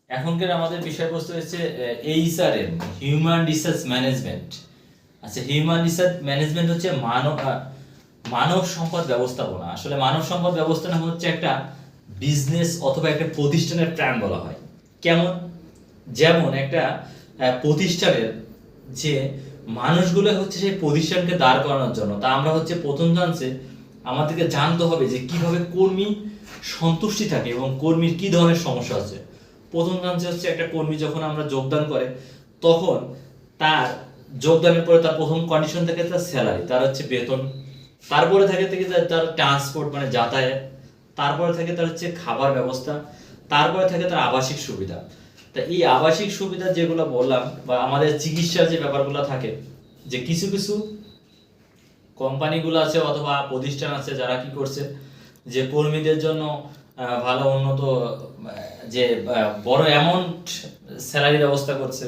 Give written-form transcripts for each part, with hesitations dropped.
এখনকার আমাদের বিষয়বস্তু হচ্ছে এইচআরএম, হিউম্যান রিসোর্স ম্যানেজমেন্ট। আচ্ছা, হিউম্যান রিসোর্স ম্যানেজমেন্ট হচ্ছে মানব সম্পদ ব্যবস্থাপনা। আসলে মানব সম্পদ ব্যবস্থাপনা হচ্ছে একটা বিজনেস অথবা একটা প্রতিষ্ঠানের প্ল্যান বলা হয়। কেমন? যেমন একটা প্রতিষ্ঠানের যে মানুষগুলো হচ্ছে সেই প্রতিষ্ঠানকে দাঁড় করানোর জন্য, তা আমরা হচ্ছে প্রথম জানছে আমাদেরকে জানতে হবে যে কিভাবে কর্মী সন্তুষ্টি থাকে এবং কর্মীর কি ধরনের সমস্যা আছে। প্রথম জানছে হচ্ছে একটা কর্মী যখন আমরা যোগদান করে তখন তার যোগদানের পরে তার প্রথম কন্ডিশন থাকে তার স্যালারি, তার হচ্ছে বেতন। তারপরে থাকে তার ট্রান্সপোর্ট মানে যাতায়াত। তারপরে থাকে তার হচ্ছে খাবার ব্যবস্থা। তারপরে থাকে তার আবাসিক সুবিধা। তা এই আবাসিক সুবিধা যেগুলো বললাম বা আমাদের চিকিৎসার যে ব্যাপারগুলো থাকে, যে কিছু কিছু কোম্পানিগুলো আছে অথবা প্রতিষ্ঠান আছে যারা কি করছে যে কর্মীদের জন্য ভালো উন্নত যে বড় অ্যামাউন্ট স্যালারি ব্যবস্থা করছে।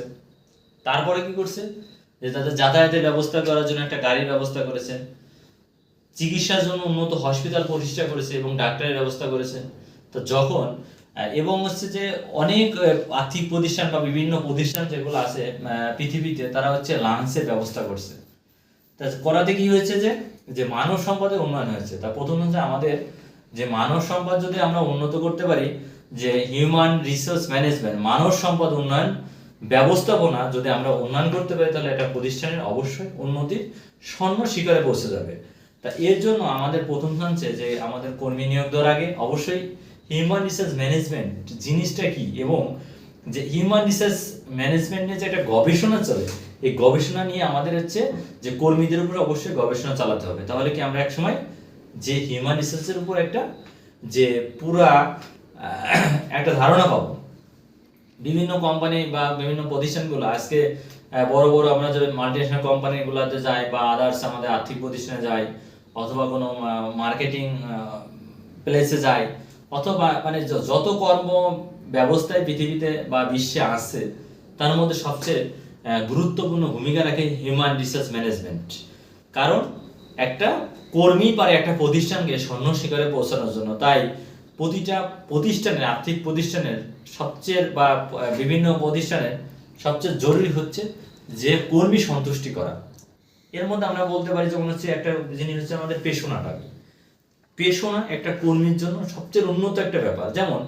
তারপরে কি করছে যে তাদের যাতায়াতের ব্যবস্থা করার জন্য একটা গাড়ির ব্যবস্থা করেছে, চিকিৎসার জন্য উন্নত হসপিটাল প্রতিষ্ঠা করেছে এবং ডাক্তারের ব্যবস্থা করেছে। তো যখন এবং হচ্ছে যে অনেক আর্থিক প্রতিষ্ঠান বা বিভিন্ন প্রতিষ্ঠান যেগুলো আছে পৃথিবীতে, তারা হচ্ছে লাঞ্চের ব্যবস্থা করছে। তা করাতে কি হয়েছে যে যে মানব সম্পদের উন্নয়ন হয়েছে। তা প্রথম হচ্ছে আমাদের যে মানব সম্পদ যদি আমরা উন্নত করতে পারি, যে হিউম্যান রিসোর্স ম্যানেজমেন্ট মানব সম্পদ উন্নয়ন ব্যবস্থাপনা যদি আমরা উন্নয়ন করতে পারি, তাহলে একটা প্রতিষ্ঠানের অবশ্যই উন্নতির স্বর্ণ শিখরে পৌঁছে যাবে। তা এর জন্য আমাদের প্রথম হচ্ছে যে আমাদের কর্মী নিয়োগ দেওয়ার আগে অবশ্যই হিউম্যান রিসোর্স ম্যানেজমেন্ট জিনিসটা কি এবং যে হিউম্যান রিসোর্স ম্যানেজমেন্ট নিয়ে যে একটা গবেষণা চলে, এই গবেষণা নিয়ে আমাদের হচ্ছে যে কর্মীদের উপর অবশ্যই গবেষণা চালাতে হবে। তাহলে কি আমরা একসময় যে হিউম্যান রিসোর্সের উপর একটা যে পুরা একটা ধারণা পাবো। বিভিন্ন কোম্পানি বা বিভিন্ন প্রতিষ্ঠানগুলো আজকে বড় বড় আমরা যে মাল্টিনেশনাল কোম্পানিগুলোতে যাই বা আদার্স আমাদের আর্থিক প্রতিষ্ঠানে যাই অথবা কোনো মার্কেটিং প্লেসে যাই অথবা মানে যত কর্ম ব্যবস্থায় পৃথিবীতে বা বিশ্বে আছে, তার মধ্যে সবচেয়ে গুরুত্বপূর্ণ ভূমিকা রাখে হিউম্যান রিসোর্স ম্যানেজমেন্ট। কারণ একটা কর্মী পারে একটা প্রতিষ্ঠানকে স্বর্ণ শিখরে পৌঁছানোর জন্য। তাই প্রতিটা প্রতিষ্ঠানের আর্থিক প্রতিষ্ঠানের সবচেয়ে বা বিভিন্ন প্রতিষ্ঠানের সবচেয়ে জরুরি হচ্ছে যে কর্মী সন্তুষ্টি করা। এর মধ্যে আমরা বলতে পারি যেমন হচ্ছে একটা জিনিস হচ্ছে আমাদের পেশনাটা। পেশনা একটা কর্মীর জন্য সবচেয়ে উন্নত একটা ব্যাপার। যেমন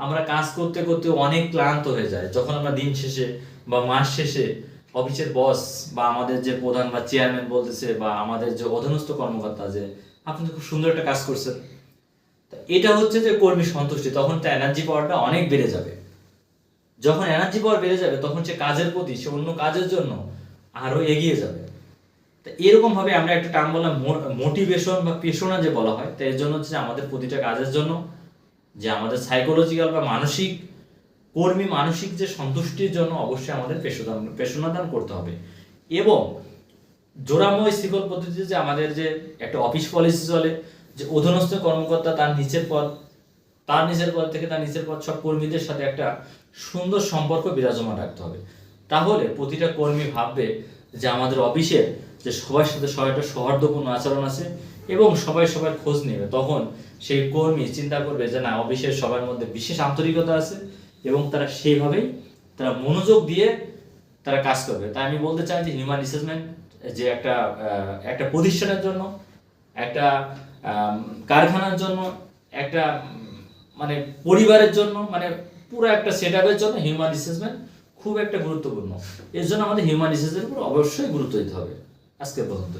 আমরা কাজ করতে করতে অনেক ক্লান্ত হয়ে যায়, যখন আমরা দিন শেষে বা মাস শেষে অফিসের বস বা আমাদের যে প্রধান বা চেয়ারম্যান বলতেছে বা আমাদের যে অধীনস্থ কর্মকর্তা যে আপনি তো খুব সুন্দর একটা কাজ করছেন, এটা হচ্ছে যে কর্মী সন্তুষ্টি। তখন তার এনার্জি পাওয়ারটা অনেক বেড়ে যাবে। যখন এনার্জি পাওয়ার বেড়ে যাবে তখন সে কাজের প্রতি সে অন্য কাজের জন্য আরো এগিয়ে যাবে। তো এরকম ভাবে আমরা একটা টার্ম বললাম মোটিভেশন বা পেশনা যে বলা হয়। তো এর জন্য হচ্ছে আমাদের প্রতিটা কাজের জন্য যে আমাদের সাইকোলজিক্যাল বা মানসিক কর্মী মানসিক যে সন্তুষ্টির জন্য অবশ্যই আমাদের পেশনাদান করতে হবে। এবং জোড়াময় শিকল পদ্ধতিতে যে আমাদের যে একটা অফিস পলিসি চলে যে অধীনস্থ কর্মকর্তা তার নিচের পদ থেকে তার নিচের পদ সব কর্মীদের সাথে একটা সুন্দর সম্পর্ক বিরাজমান রাখতে হবে। তাহলে প্রতিটা কর্মী ভাববে যে আমাদের অফিসের যে সবার সাথে সবার একটা সৌহার্দ্যপূর্ণ আচরণ আছে এবং সবাই সবার খোঁজ নেবে। তখন সেই কর্মী চিন্তা করবে যে না, অফিসের সবার মধ্যে বিশেষ আন্তরিকতা আছে এবং তারা সেইভাবেই তারা মনোযোগ দিয়ে তারা কাজ করবে। তাই আমি বলতে চাই যে হিউম্যান রিসোর্সমেন্ট যে একটা প্রতিষ্ঠানের জন্য, একটা কারখানার জন্য, একটা মানে পরিবারের জন্য, মানে পুরো একটা সেট আপের জন্য হিউম্যান রিসোর্সমেন্ট খুব একটা গুরুত্বপূর্ণ। এর জন্য আমাদের হিউম্যান রিসোর্সের উপর অবশ্যই গুরুত্ব দিতে হবে। আজকে পর্যন্ত।